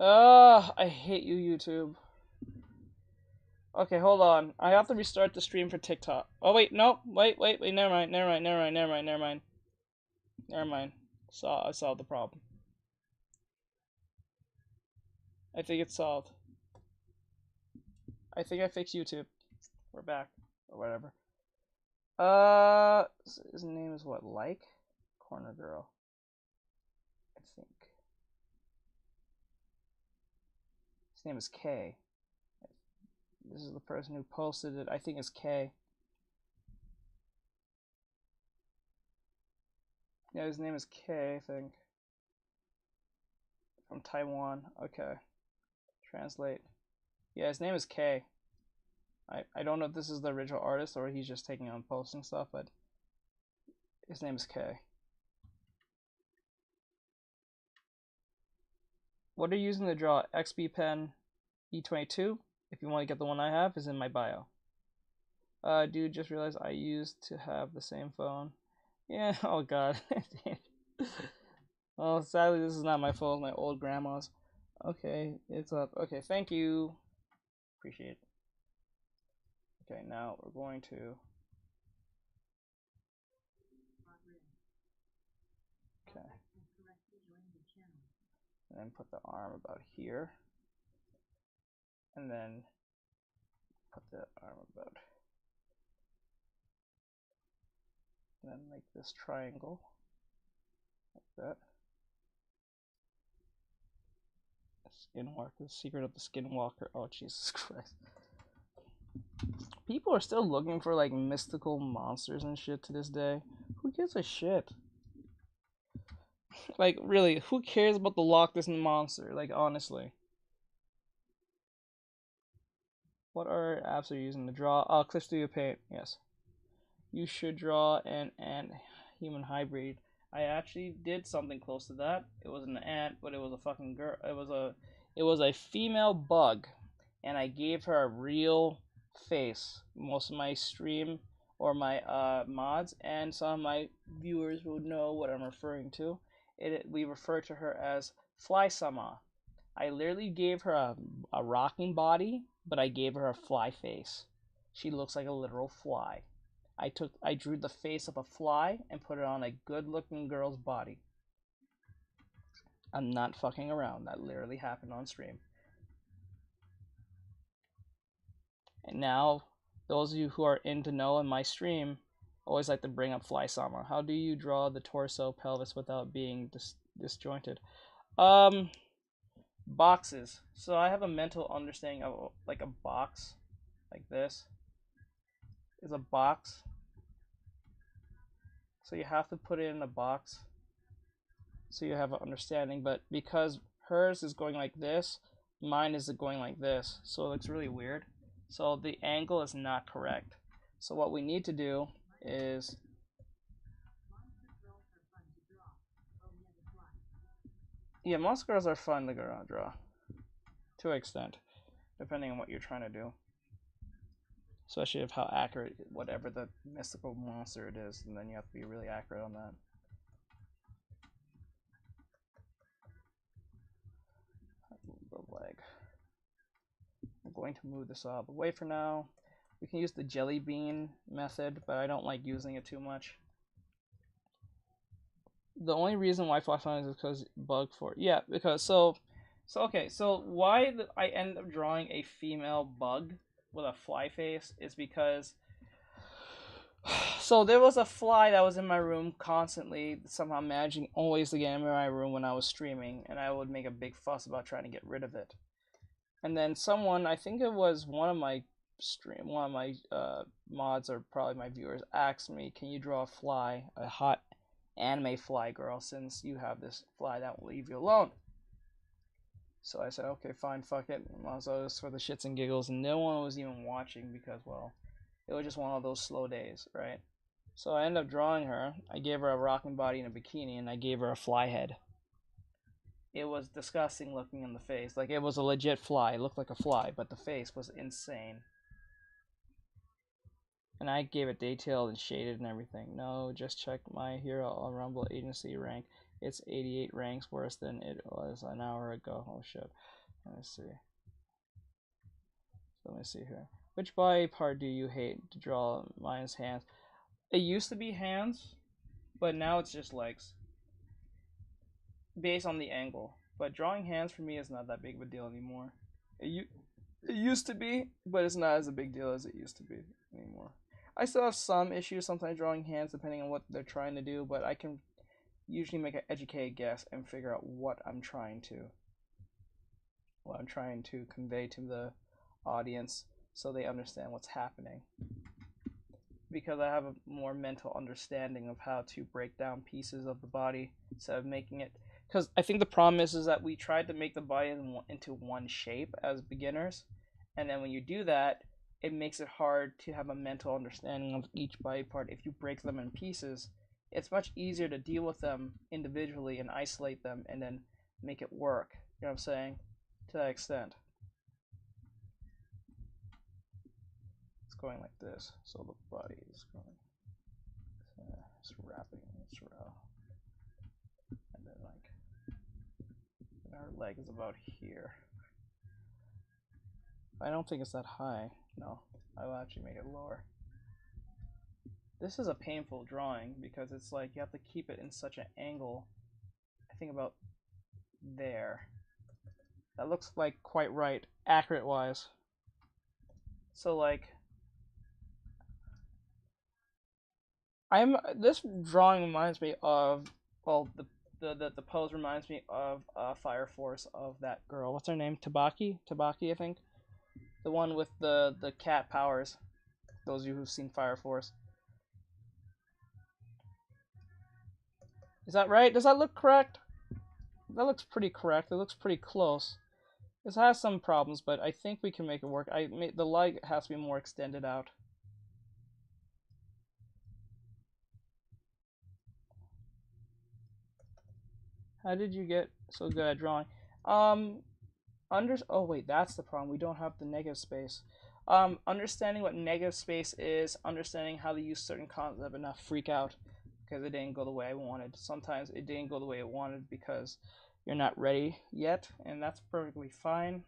I hate you, YouTube. Okay, hold on. I have to restart the stream for TikTok. Oh, wait, no. Wait. Never mind. I solved the problem. I think it's solved. I think I fixed YouTube. We're back. Or whatever. His name is what? Like? Corner Girl. I think. His name is K. This is the person who posted it. I think it's K. Yeah, his name is K, I think. From Taiwan. Okay. Translate. Yeah, his name is K. I don't know if this is the original artist or he's just taking on posting stuff, but his name is K. What are you using to draw? XP Pen E22. If you want to get the one I have, is in my bio. Dude, just realized I used to have the same phone. Yeah, oh god. Well, sadly, this is not my phone, my old grandma's. Okay, it's up. Okay, thank you. Appreciate it. Okay, now we're going to... Okay. And then put the arm about here. And then put the arm about... And then make this triangle. Like that. Skinwalker, the secret of the Skinwalker. Oh, Jesus Christ. People are still looking for, like, mystical monsters and shit to this day. Who gives a shit? Like, really, who cares about the Loch Ness Monster? Like, honestly. What are apps are you using to draw? Oh, Clip Studio Paint, yes. You should draw an ant-human hybrid. I actually did something close to that. It was an ant, but it was a fucking girl. It was a female bug, and I gave her a real face. Most of my stream or my mods and some of my viewers will know what I'm referring to. We refer to her as Fly Sama. I literally gave her a rocking body, but I gave her a fly face. She looks like a literal fly. I drew the face of a fly and put it on a good-looking girl's body. I'm not fucking around. That literally happened on stream. And now, those of you who are in to know in my stream always like to bring up Fly Sama. How do you draw the torso pelvis without being disjointed? Boxes. So I have a mental understanding of like a box, like this is a box. So you have to put it in a box so you have an understanding, but because hers is going like this, mine is going like this, so it looks really weird. So the angle is not correct. So what we need to do is yeah, most girls are fun to draw to an extent, depending on what you're trying to do. Especially of how accurate whatever the mystical monster it is, and then you have to be really accurate on that. The leg. I'm going to move this out of the way for now. We can use the jelly bean method, but I don't like using it too much. The only reason why Fly Fun is because bug for yeah, because so okay, so why I end up drawing a female bug with a fly face is because so there was a fly that was in my room constantly, somehow managing always to get in my room when I was streaming, and I would make a big fuss about trying to get rid of it. And then someone, I think it was one of my mods or probably my viewers, asked me, "Can you draw a fly, a hot anime fly girl, since you have this fly that will leave you alone?" So I said, okay, fine, fuck it. Also, it's for the shits and giggles, and no one was even watching because, well, it was just one of those slow days, right? So I ended up drawing her. I gave her a rocking body and a bikini, and I gave her a fly head. It was disgusting looking in the face. Like, it was a legit fly. It looked like a fly, but the face was insane. And I gave it detailed and shaded and everything. No, just check My Hero Rumble agency rank. It's 88 ranks worse than it was an hour ago. Oh shit. Let me see. Let me see here. Which body part do you hate to draw? Mine's hands. It used to be hands, but now it's just legs. Based on the angle. But drawing hands for me is not that big of a deal anymore. It used to be, but it's not as a big deal as it used to be anymore. I still have some issues sometimes drawing hands depending on what they're trying to do, but I can usually make an educated guess and figure out what I'm trying to convey to the audience so they understand what's happening. Because I have a more mental understanding of how to break down pieces of the body instead of making it. Because I think the problem is that we tried to make the body into one shape as beginners, and then when you do that, it makes it hard to have a mental understanding of each body part. If you break them in pieces, it's much easier to deal with them individually and isolate them and then make it work. You know what I'm saying? To that extent. It's going like this, so the body is going. It's wrapping. It's raw. And then our leg is about here. I don't think it's that high. No, I will actually make it lower. This is a painful drawing because it's like you have to keep it in such an angle. I think about there. That looks like quite right, accurate wise. So like, this drawing reminds me of, well, the pose reminds me of Fire Force of that girl. What's her name? Tabaki, I think. The one with the cat powers. Those of you who've seen Fire Force. Is that right? Does that look correct? That looks pretty correct. It looks pretty close. This has some problems, but I think we can make it work. The leg has to be more extended out. How did you get so good at drawing? Oh wait, that's the problem. We don't have the negative space. Understanding what negative space is, understanding how to use certain concepts and not freak out because it didn't go the way I wanted. Sometimes it didn't go the way it wanted because you're not ready yet, and that's perfectly fine.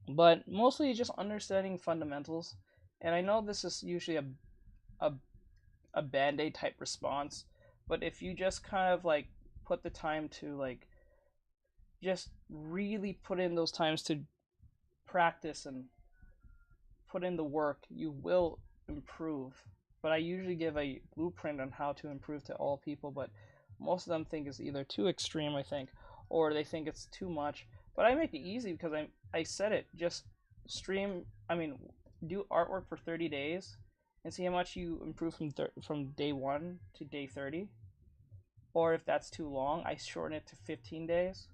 But mostly just understanding fundamentals. And I know this is usually a band-aid type response, but if you just kind of like put the time to like just really put in those times to practice and put in the work, you will improve. But I usually give a blueprint on how to improve to all people, but most of them think it's either too extreme, I think, or they think it's too much. But I make it easy because I said it. Just do artwork for 30 days and see how much you improve from day 1 to day 30. Or if that's too long, I shorten it to 15 days.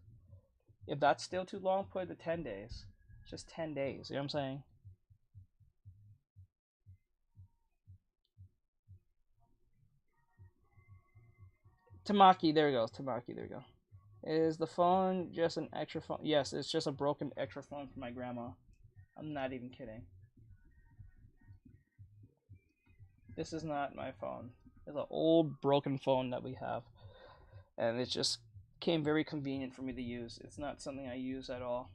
If that's still too long, put it to 10 days. Just 10 days, you know what I'm saying? Tamaki, there we go. Tamaki, there we go. Is the phone just an extra phone? Yes, it's just a broken extra phone for my grandma. I'm not even kidding. This is not my phone. It's an old broken phone that we have. And it just came very convenient for me to use. It's not something I use at all.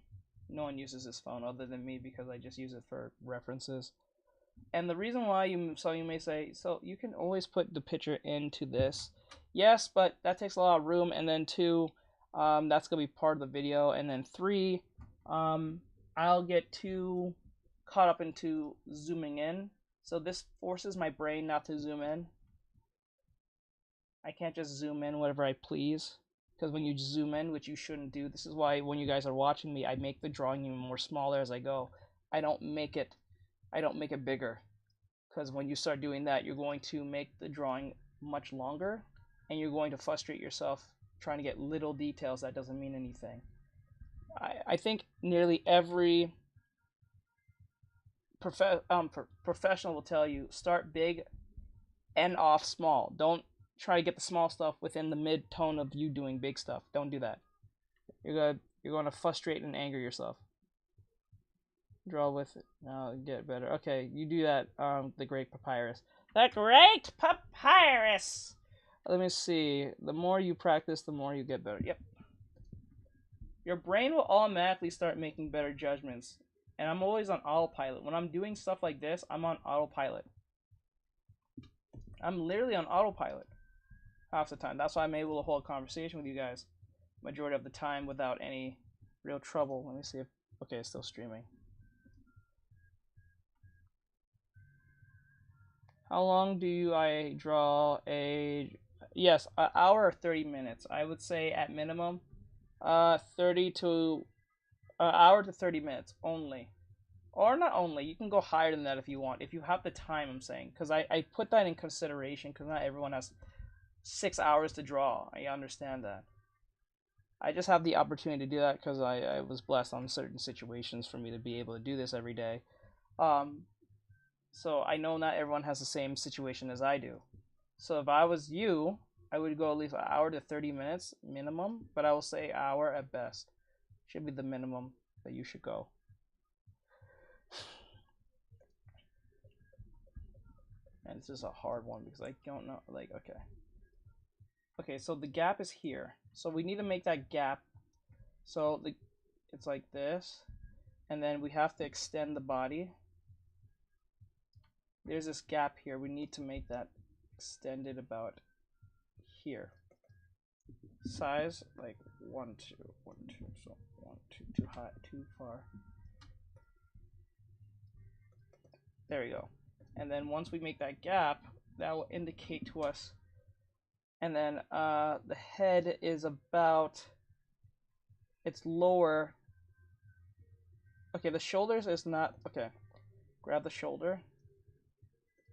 No one uses this phone other than me because I just use it for references. And the reason why you may say, so you can always put the picture into this. Yes, but that takes a lot of room. And then 2, that's going to be part of the video. And then 3, I'll get too caught up into zooming in. So this forces my brain not to zoom in. I can't just zoom in whatever I please. Because when you zoom in, which you shouldn't do, this is why when you guys are watching me, I make the drawing even more smaller as I go. I don't make it bigger. Because when you start doing that, you're going to make the drawing much longer. And you're going to frustrate yourself trying to get little details that doesn't mean anything. I think nearly every professional will tell you, start big, end off small. Don't try to get the small stuff within the mid-tone of you doing big stuff. Don't do that. You're going to frustrate and anger yourself. Draw with it. Now get better. Okay, you do that. The Great Papyrus. The Great Papyrus! Let me see. The more you practice, the more you get better. Yep. Your brain will automatically start making better judgments. And I'm always on autopilot. When I'm doing stuff like this, I'm on autopilot. I'm literally on autopilot half the time. That's why I'm able to hold a conversation with you guys majority of the time without any real trouble. Let me see if... Okay, it's still streaming. How long do I draw a... Yes, an hour or 30 minutes. I would say at minimum 30 to... hour to 30 minutes only. Or not only, you can go higher than that if you want. If you have the time, I'm saying. Because I put that in consideration because not everyone has 6 hours to draw. I understand that. I just have the opportunity to do that because I was blessed on certain situations for me to be able to do this every day. So I know not everyone has the same situation as I do. So if I was you, I would go at least an hour to 30 minutes minimum. But I will say hour at best. Should be the minimum that you should go. And this is a hard one because I don't know, like, okay. Okay, so the gap is here. So we need to make that gap. So it's like this. And then we have to extend the body. There's this gap here. We need to make that extended about here. Size, like 1, 2, 1, 2. So 1, 2, too high, too far. There we go. And then once we make that gap, that will indicate to us. And then the head is about, it's lower. Okay, the shoulders is not, okay. Grab the shoulder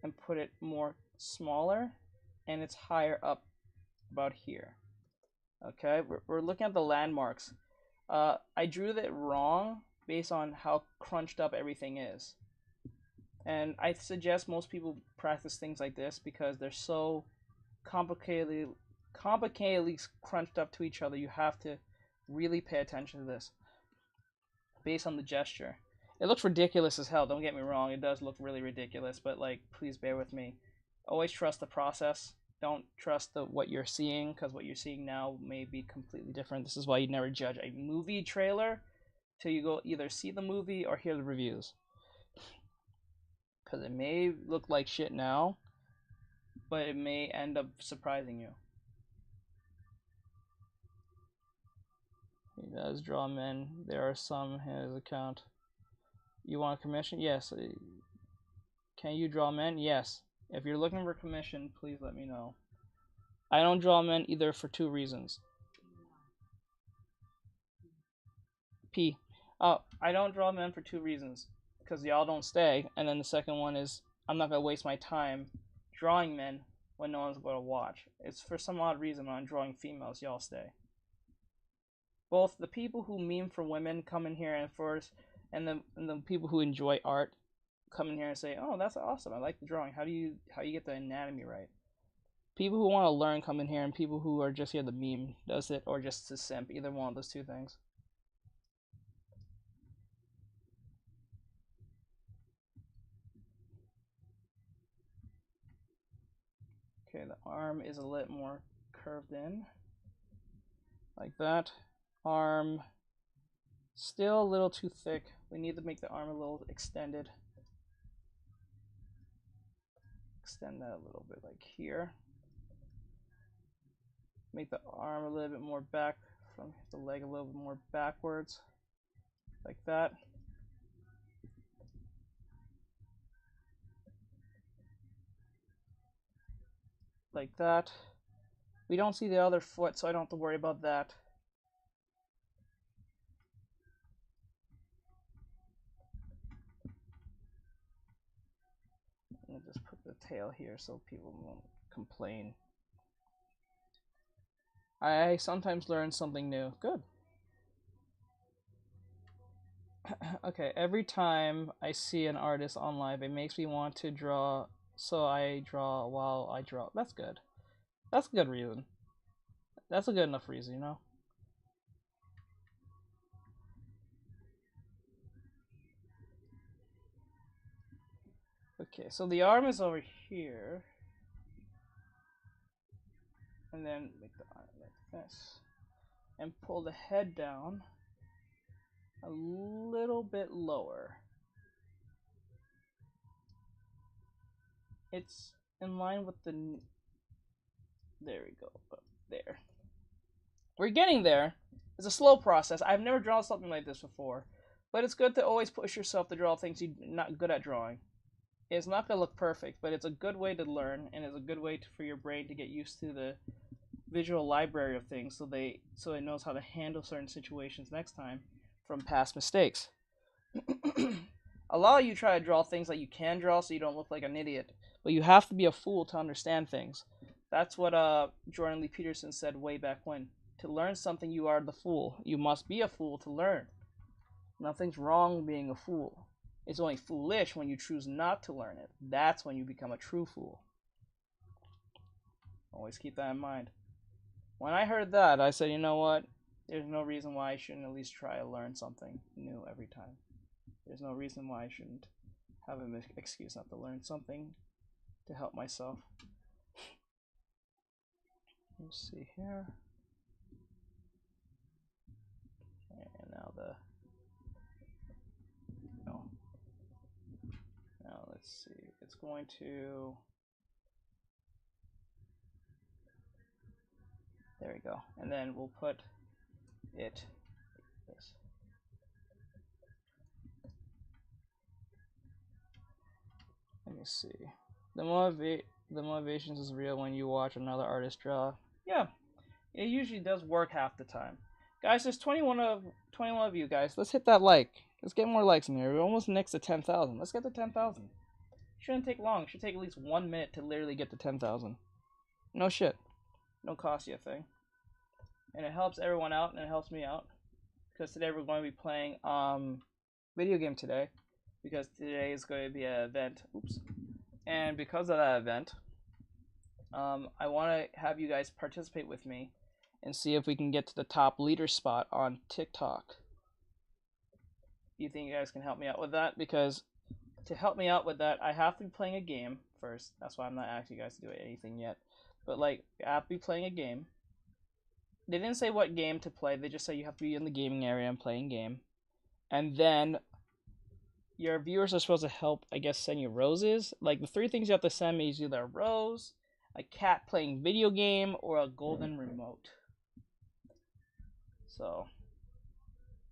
and put it more smaller, and it's higher up about here. Okay, we're looking at the landmarks. I drew that wrong based on how crunched up everything is. And I suggest most people practice things like this because they're so complicatedly crunched up to each other. You have to really pay attention to this based on the gesture. It looks ridiculous as hell, don't get me wrong. It does look really ridiculous, but like, please bear with me. Always trust the process. Don't trust what you're seeing, because what you're seeing now may be completely different. This is why you never judge a movie trailer till you go either see the movie or hear the reviews. Because it may look like shit now, but it may end up surprising you. He does draw men. There are some in his account. You want a commission? Yes. Can you draw men? Yes. If you're looking for commission, please let me know. I don't draw men either for 2 reasons. P. Oh, I don't draw men for 2 reasons. Because y'all don't stay. And then the second one is I'm not going to waste my time drawing men when no one's going to watch. It's for some odd reason when I'm drawing females, y'all stay. Both the people who meme for women come in here and the people who enjoy art come in here and say, "Oh, that's awesome. I like the drawing. How do you get the anatomy right?" People who want to learn come in here, and people who are just here to meme does it, or just to simp. Either one of those 2 things. Okay, the arm is a little more curved in, like that. Arm still a little too thick. We need to make the arm a little extended. Extend that a little bit, like here. Make the arm a little bit more back, from the leg a little bit more backwards, like that. Like that. We don't see the other foot, so I don't have to worry about that. I'm gonna just put the tail here so people won't complain. I sometimes learn something new. Good. Okay, every time I see an artist on live, it makes me want to draw, so I draw while I draw. That's good. That's a good reason. That's a good enough reason, you know? Okay, so the arm is over here. And then make the arm like this. And pull the head down a little bit lower. It's in line with the... There we go. There. We're getting there. It's a slow process. I've never drawn something like this before. But it's good to always push yourself to draw things you're not good at drawing. It's not going to look perfect, but it's a good way to learn, and it's a good way for your brain to get used to the visual library of things so it knows how to handle certain situations next time from past mistakes. A lot of you try to draw things that you can draw so you don't look like an idiot, but you have to be a fool to understand things. That's what Jordan Lee Peterson said way back when. To learn something, you are the fool. You must be a fool to learn. Nothing's wrong being a fool. It's only foolish when you choose not to learn it. That's when you become a true fool. Always keep that in mind. When I heard that, I said, you know what? There's no reason why I shouldn't at least try to learn something new every time. There's no reason why I shouldn't have an excuse not to learn something to help myself. Let's see here. And now now let's see. It's going to... There we go. And then we'll put it like this. Let me see. The motivations is real when you watch another artist draw. Yeah, it usually does work half the time. Guys, there's 21 of you guys. Let's hit that like. Let's get more likes in here. We're almost next to 10,000. Let's get to 10,000. Shouldn't take long. It should take at least 1 minute to literally get to 10,000. No shit. No cost you a thing. And it helps everyone out, and it helps me out. Because today we're going to be playing video game today. Because today is going to be an event. Oops. And because of that event, I want to have you guys participate with me and see if we can get to the top leader spot on TikTok. Do you think you guys can help me out with that? Because to help me out with that, I have to be playing a game first. That's why I'm not asking you guys to do anything yet. But like, I have to be playing a game. They didn't say what game to play. They just say you have to be in the gaming area and playing game. And then your viewers are supposed to help, I guess, send you roses. Like, the 3 things you have to send me is either a rose, a cat playing video game, or a golden remote. So,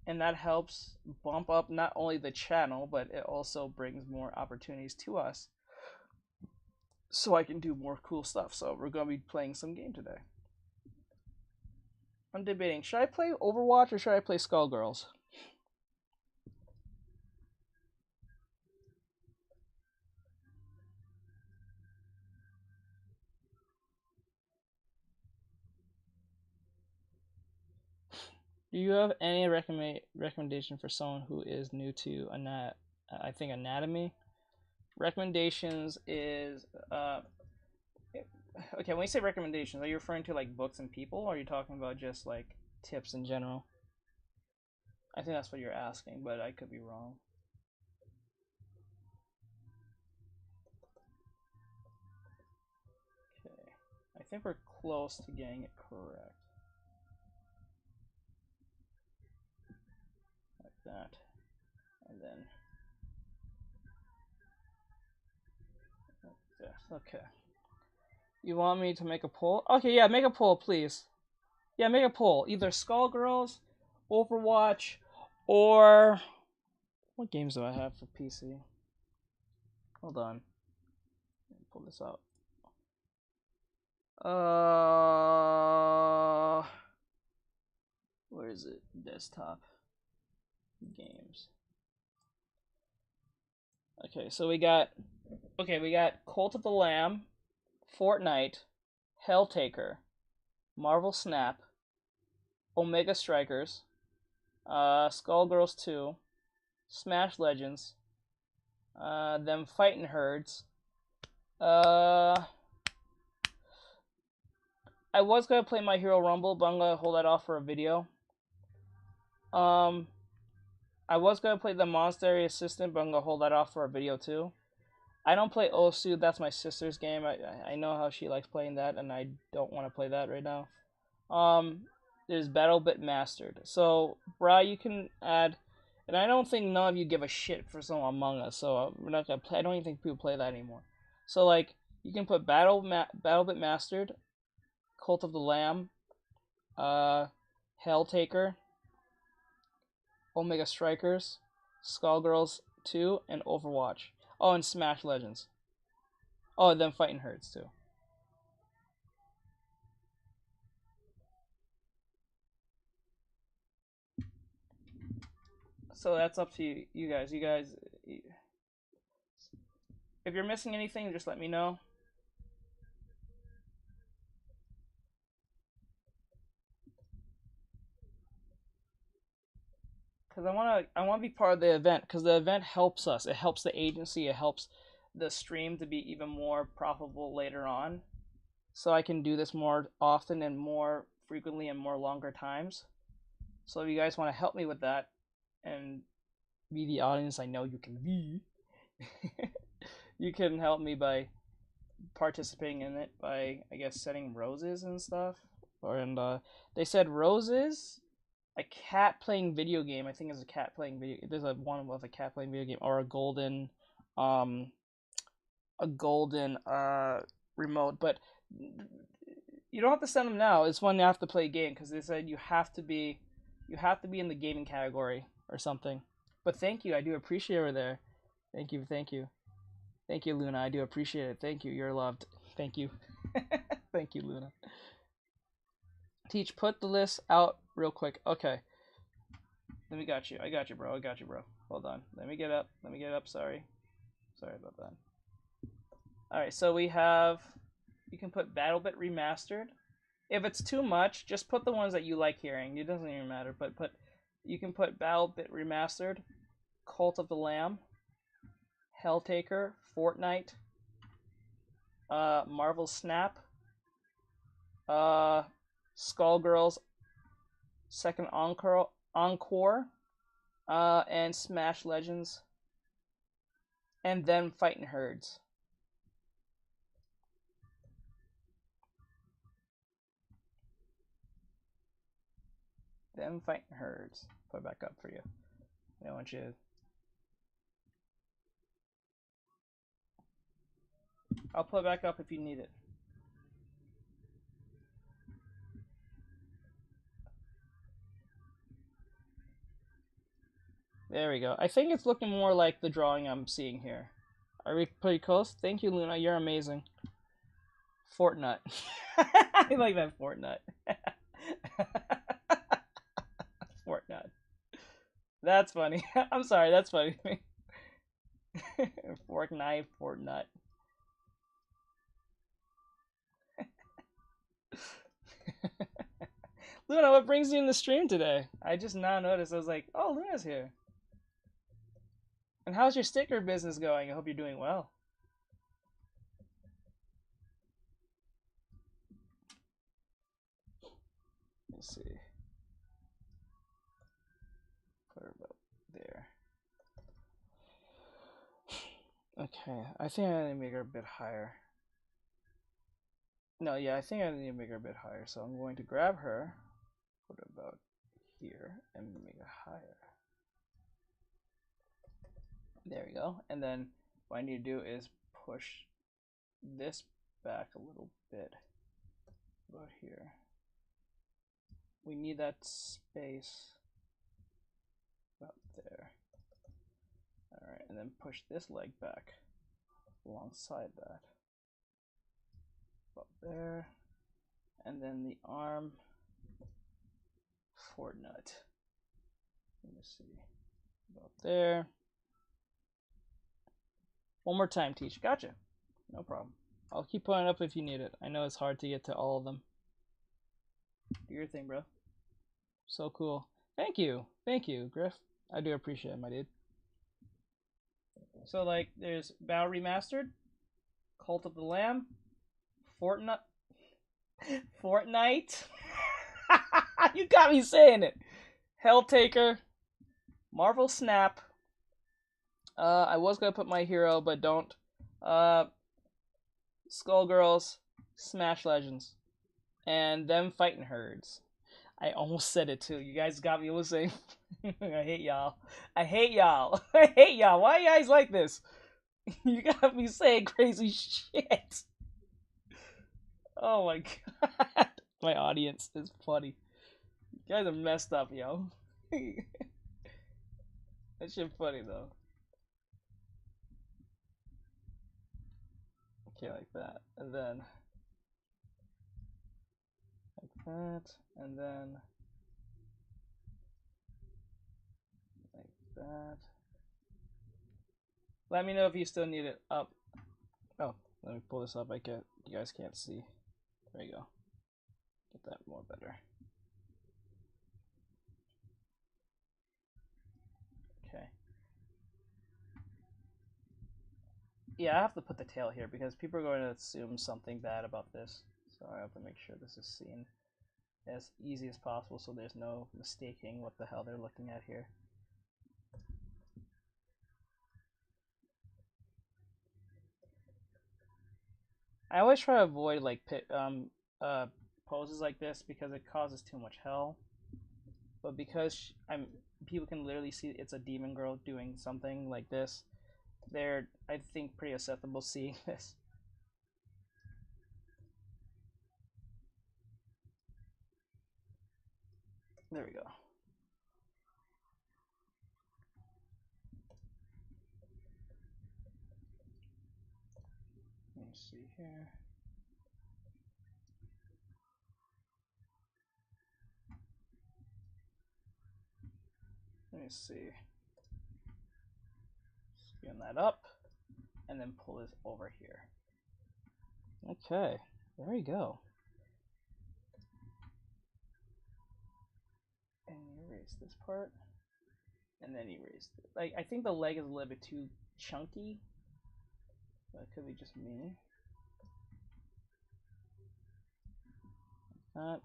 and that helps bump up not only the channel, but it also brings more opportunities to us. So I can do more cool stuff. So we're going to be playing some game today. I'm debating, should I play Overwatch or should I play Skullgirls? Do you have any recommendation for someone who is new to anatomy? Recommendations is okay, when you say recommendations, are you referring to like books and people, or are you talking about just like tips in general? I think that's what you're asking, but I could be wrong. Okay, I think we're close to getting it correct. Like that. And then like this. Okay. You want me to make a poll? Okay, yeah, make a poll, please. Yeah, make a poll. Either Skullgirls, Overwatch, or... What games do I have for PC? Hold on. Let me pull this out. Where is it? Desktop. Games. Okay, so we got Cult of the Lamb, Fortnite, Helltaker, Marvel Snap, Omega Strikers, Skullgirls 2, Smash Legends, them Fighting Herds. I was gonna play My Hero Rumble, but I'm gonna hold that off for a video. I was gonna play the Monastery Assistant, but I'm gonna hold that off for a video too. I don't play Osu. That's my sister's game. I know how she likes playing that, and I don't want to play that right now. There's BattleBit Mastered. So, Bri, you can add, and I don't think none of you give a shit for some Among Us. So we're not gonna play. I don't even think people play that anymore. So like, you can put BattleBit Mastered, Cult of the Lamb, Helltaker, Omega Strikers, Skullgirls 2, and Overwatch. Oh, and Smash Legends. Oh, and then Fighting Herds too. So that's up to you guys. You guys, if you're missing anything, just let me know. Because I want to be part of the event. Because the event helps us. It helps the agency. It helps the stream to be even more profitable later on. So I can do this more often and more frequently and more longer times. So if you guys want to help me with that and be the audience I know you can be, you can help me by participating in it by, I guess, setting roses and stuff. They said roses, a cat playing video game. I think it's a cat playing video. There's a one with a cat playing video game, or a golden remote. But you don't have to send them now. It's when you have to play a game, because they said you have to be in the gaming category or something. But thank you, I do appreciate it over there. Thank you, Luna. I do appreciate it. Thank you. You're loved. Thank you. Thank you, Luna. Teach, put the list out real quick. Okay. Let me got you. I got you, bro. Hold on. Let me get up. Sorry about that. Alright, so we have, you can put BattleBit Remastered. If it's too much, just put the ones that you like hearing. It doesn't even matter. But you can put BattleBit Remastered, Cult of the Lamb, Helltaker, Fortnite, Marvel Snap, Skullgirls Second Encore, and Smash Legends, and then Fighting Herds. Them Fighting Herds. Put it back up for you. I want you. I'll put it back up if you need it. There we go. I think it's looking more like the drawing I'm seeing here. Are we pretty close? Thank you, Luna. You're amazing. Fortnite. I like that Fortnite. Fortnite. That's funny. I'm sorry, that's funny. Fortnite. Luna, what brings you in the stream today? I just now noticed. I was like, oh, Luna's here. And how's your sticker business going? I hope you're doing well. Let's see. Put her about there. Okay, I think I need to make her a bit higher. No, yeah, I think I need to make her a bit higher. So I'm going to grab her, put it about here, and make it higher. There we go. And then what I need to do is push this back a little bit about here. We need that space about there. Alright, and then push this leg back alongside that. About there. And then the arm, Fortnite. Let me see. About there. One more time, Teach. Gotcha. No problem. I'll keep putting it up if you need it. I know it's hard to get to all of them. Do your thing, bro. So cool. Thank you, Griff. I do appreciate it, my dude. So, like, there's Battle Remastered, Cult of the Lamb, Fortnite. You got me saying it. Helltaker, Marvel Snap. I was gonna put my hero, but don't Skullgirls, Smash Legends, and them fighting herds. I almost said it too. You guys got me listening. I hate y'all. I hate y'all. I hate y'all. Why are you guys like this? You got me saying crazy shit. Oh my god. My audience is funny. You guys are messed up, yo. That shit funny though. Okay, like that. And then like that. And then like that. Let me know if you still need it up. Oh, let me pull this up. You guys can't see. There you go. Get that more better. Okay. Yeah, I have to put the tail here because people are going to assume something bad about this. So I have to make sure this is seen as easy as possible so there's no mistaking what the hell they're looking at here. I always try to avoid like poses like this because it causes too much hell. But because people can literally see it's a demon girl doing something like this, they're, I think, pretty acceptable seeing this. There we go. Let me see here. Let me see. Spin that up and then pull this over here. Okay, there we go. And erase this part. And then erase it. Like, I think the leg is a little bit too chunky. That could be just me. That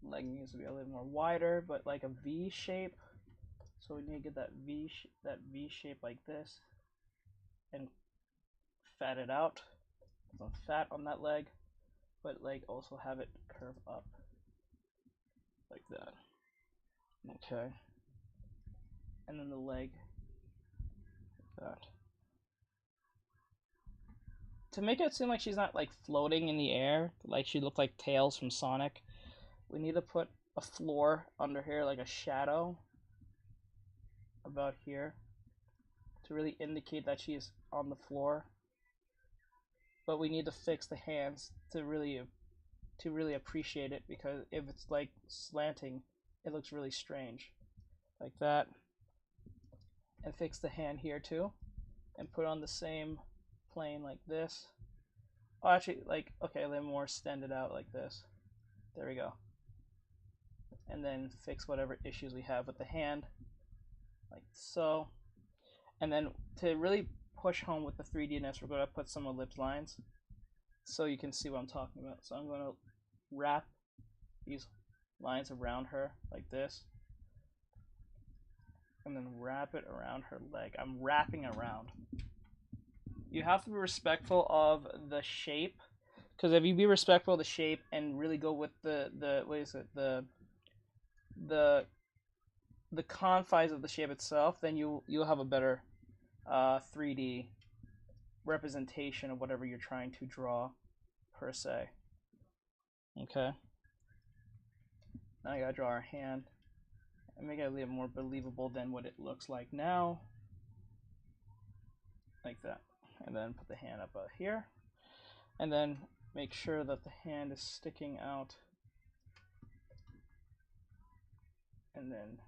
leg needs to be a little more wider, but like a V shape. So we need to get that V shape like this, and fat it out. Some fat on that leg, but like also have it curve up like that. Okay. And then the leg like that. To make it seem like she's not like floating in the air, like she looked like Tails from Sonic, we need to put a floor under here, like a shadow about here, to really indicate that she's on the floor. But we need to fix the hands to really appreciate it, because if it's like slanting, it looks really strange. Like that. And fix the hand here too, and put on the same plane like this. Oh, actually, like, okay, then more extended out like this. There we go. And then fix whatever issues we have with the hand, like so. And then to really push home with the 3D-ness, we're going to put some ellipse lines so you can see what I'm talking about. So I'm going to wrap these lines around her like this, and then wrap it around her leg. I'm wrapping around. You have to be respectful of the shape, because if you be respectful of the shape and really go with the what is it, the confines of the shape itself, then you'll have a better 3D representation of whatever you're trying to draw, per se. Okay. Now I gotta draw our hand and make it a little more believable than what it looks like now. Like that. And then put the hand up here. And then make sure that the hand is sticking out. And then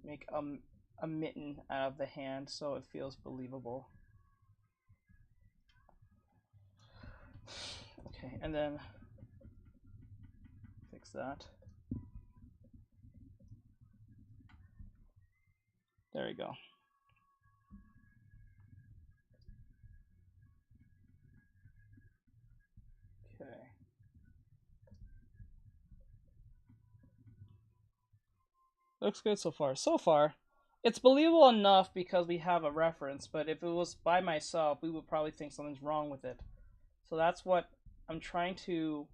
make a mitten out of the hand so it feels believable. Okay, and then fix that. There we go. Okay. Looks good so far. So far, It's believable enough because we have a reference, but if it was by myself, we would probably think something's wrong with it. So that's what I'm trying to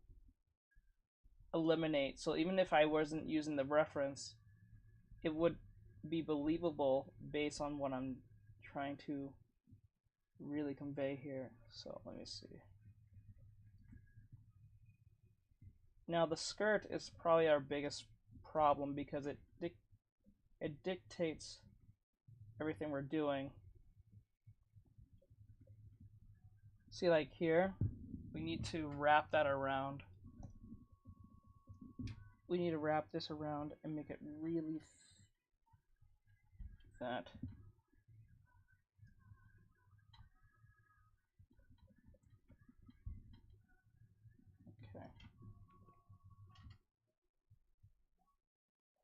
eliminate. So even if I wasn't using the reference, it would be believable based on what I'm trying to really convey here. So let me see. Now the skirt is probably our biggest problem because it dictates everything we're doing. See, like here, we need to wrap that around. We need to wrap this around and make it really that. Okay.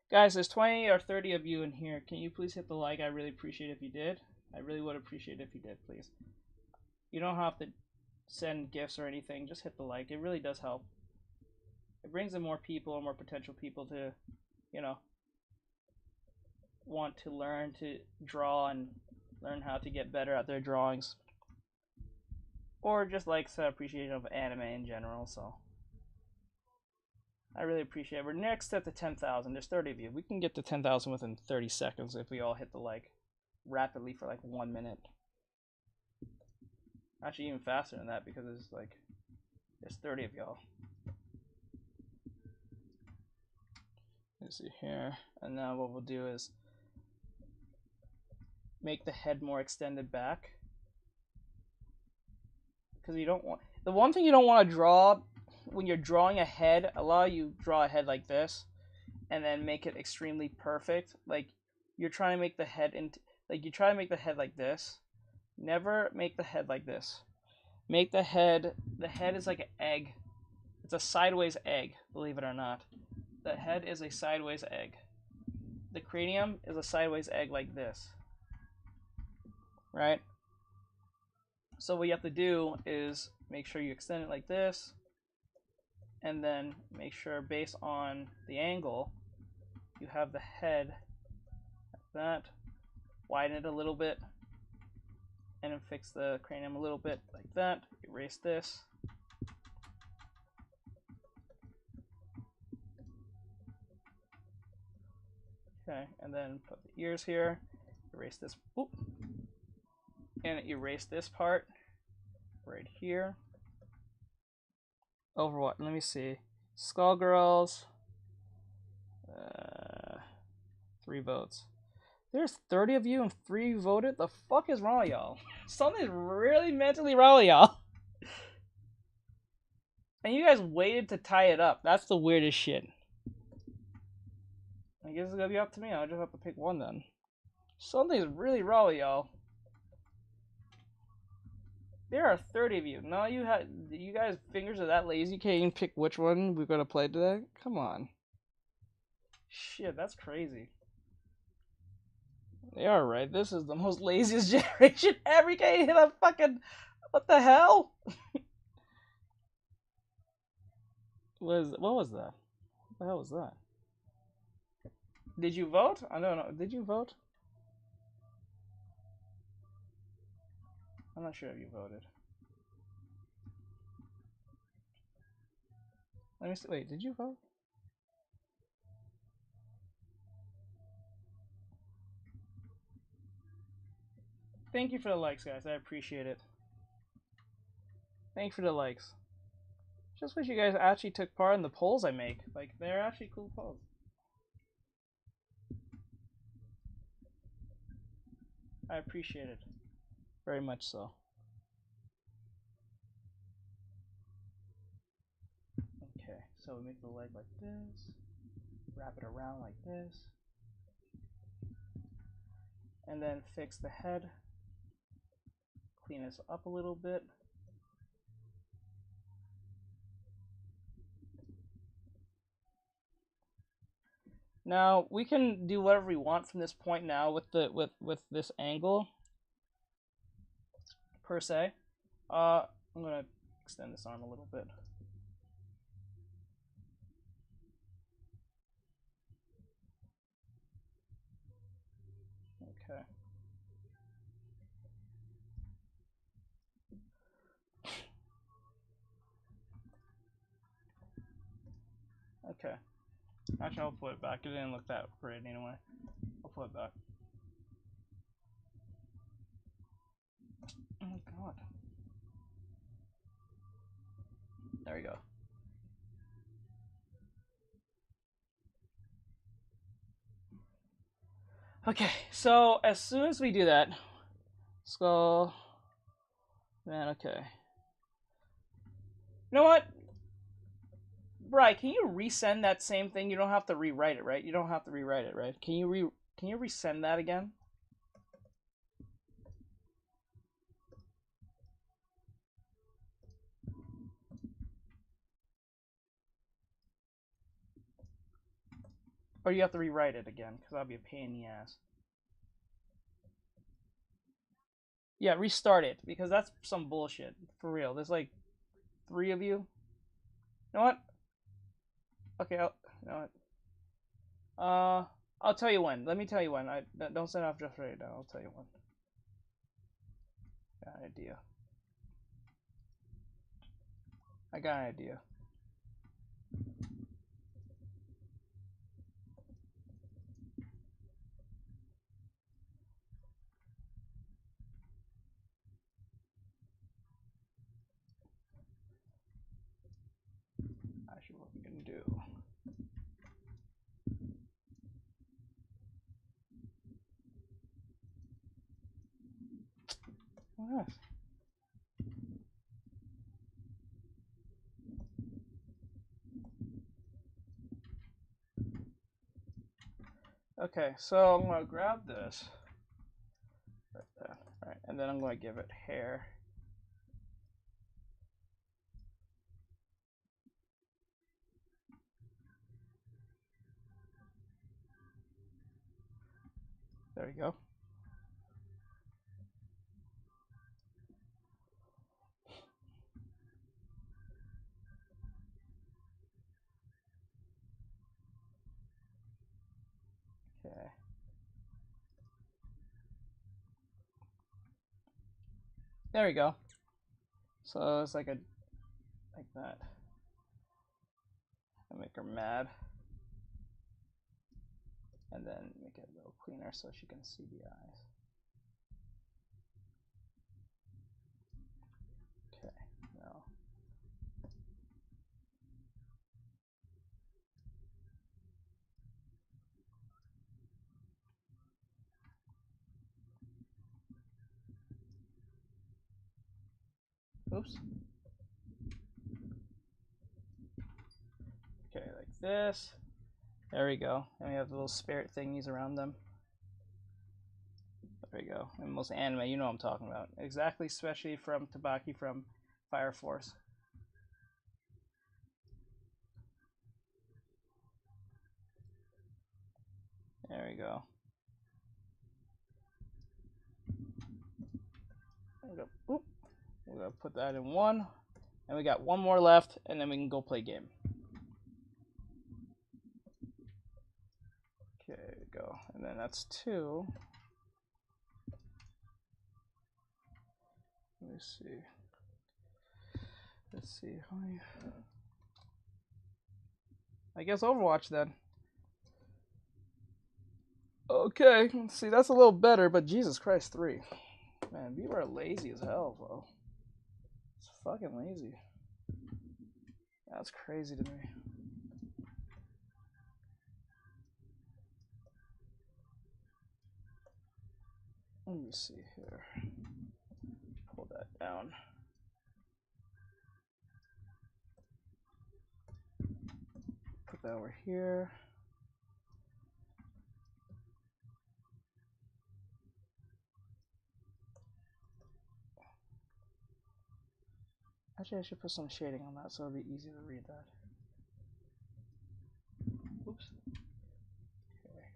Guys, there's 20 or 30 of you in here. Can you please hit the like? I really appreciate it if you did. I really would appreciate it if you did, please. You don't have to send gifts or anything. Just hit the like. It really does help. It brings in more people and more potential people to, you know, want to learn to draw and learn how to get better at their drawings. Or just likes appreciation of anime in general, so I really appreciate it. We're next at the 10,000. There's 30 of you. We can get to 10,000 within 30 seconds if we all hit the like rapidly for like 1 minute. Actually, even faster than that because there's 30 of y'all. Let's see here. And now what we'll do is make the head more extended back. Because you don't want... The one thing you don't want to draw when you're drawing a head, a lot of you draw a head like this and then make it extremely perfect. Like, you're trying to make the head into... Like, you try to make the head like this. Never make the head like this. Make the head... The head is like an egg. It's a sideways egg, believe it or not. The head is a sideways egg. The cranium is a sideways egg like this. Right? So what you have to do is make sure you extend it like this, and then make sure based on the angle, you have the head like that, widen it a little bit, and then fix the cranium a little bit like that, erase this. Okay, and then put the ears here, erase this, whoop, and erase this part right here. Over what? Let me see. Skullgirls. 3 votes. There's 30 of you and 3 voted? The fuck is wrong with y'all? Something's really mentally wrong with y'all. And you guys waited to tie it up. That's the weirdest shit. I guess it's gonna be up to me. I'll just have to pick one then. Something's really wrong with y'all. There are 30 of you. No, you guys' fingers are that lazy. You can't even pick which one we're gonna play today. Come on. Shit, that's crazy. They are right. This is the most laziest generation ever. You can't hit a fucking... What the hell? What was that? What the hell was that? Did you vote? I don't know. Did you vote? I'm not sure if you voted. Let me see. Wait, did you vote? Thank you for the likes, guys. I appreciate it. Thank you for the likes. Just wish you guys actually took part in the polls I make. Like, they're actually cool polls. I appreciate it. Very much so. Okay, so we make the leg like this. Wrap it around like this. And then fix the head. Clean this up a little bit. Now we can do whatever we want from this point now with the with this angle per se. I'm gonna extend this arm a little bit. Okay. Okay. Actually, I'll put it back. It didn't look that great anyway. I'll put it back. Oh my god. There we go. Okay, so as soon as we do that, let's go. Man, okay. You know what? Bri, can you resend that same thing? You don't have to rewrite it, right? You don't have to rewrite it, right? Can you resend that again? Or you have to rewrite it again, because that'll be a pain in the ass. Yeah, restart it, because that's some bullshit. For real. There's like 3 of you. You know what? Okay, you know what? I'll tell you when. Let me tell you when. Don't send off just right now. I'll tell you when. Got an idea. I got an idea. Actually, what we can do. Yes. Okay, so I'm gonna grab this. Right there. Alright, and then I'm gonna give it hair. There we go. Okay. There we go. So it's like that. And make her mad. And then make it a little cleaner so she can see the eyes. Okay, now. Oops. Okay, like this. There we go. And we have the little spirit thingies around them. There we go. And most anime, you know what I'm talking about. Exactly, especially from Tabaki from Fire Force. There we go. Oop. We're gonna put that in 1. And we got 1 more left, and then we can go play game. Okay, there we go. And then that's 2. Let me see. Let's see. How many... I guess Overwatch then. Okay, see, that's a little better, but Jesus Christ, 3. Man, people are lazy as hell, bro. It's fucking lazy. That's crazy to me. Let me see here. Pull that down. Put that over here. Actually, I should put some shading on that so it'll be easy to read that. Oops. Okay.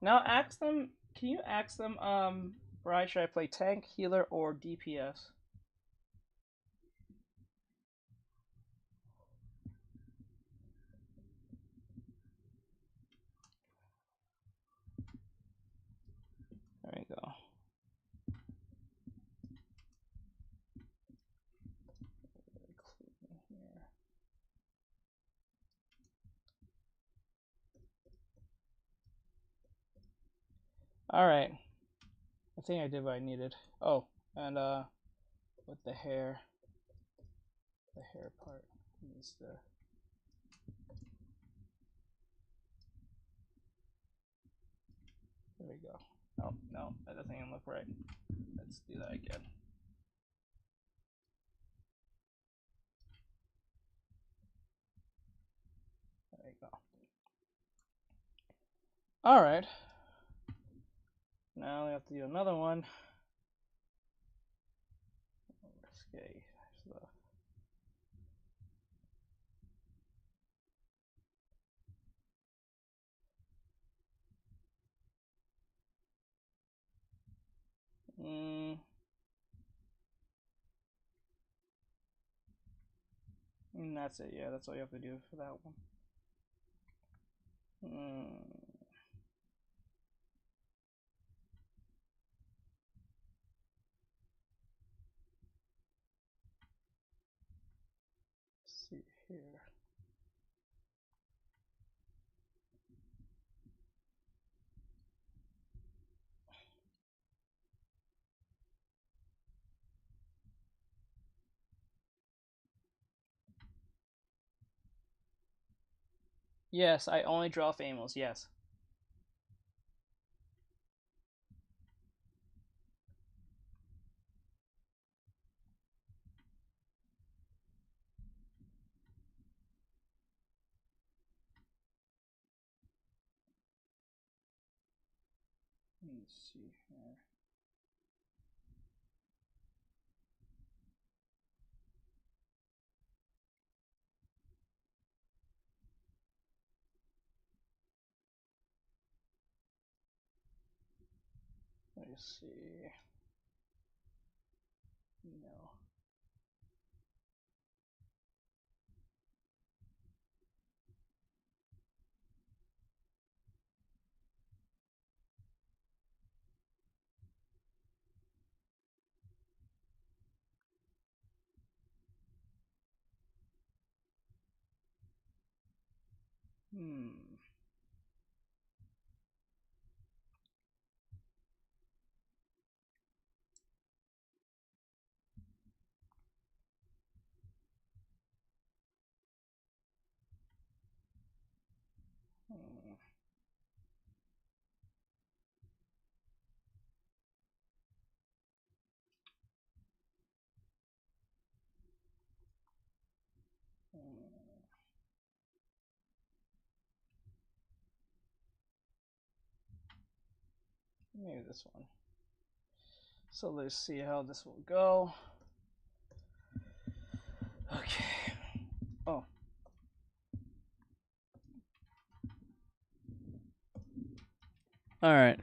Now ask them, can you ask them, Brian, should I play tank, healer, or DPS? Alright. I think I did what I needed. Oh, and with the hair part needs to. There we go. Oh, no, that doesn't even look right. Let's do that again. There you go. Alright. Now we have to do another one. Risque stuff. And that's it. Yeah, that's all you have to do for that one. Let's see here. Yes, I only draw famous. Yes. Let me see here. Let me see. No. Maybe this one. So let's see how this will go. Okay. Oh. All right.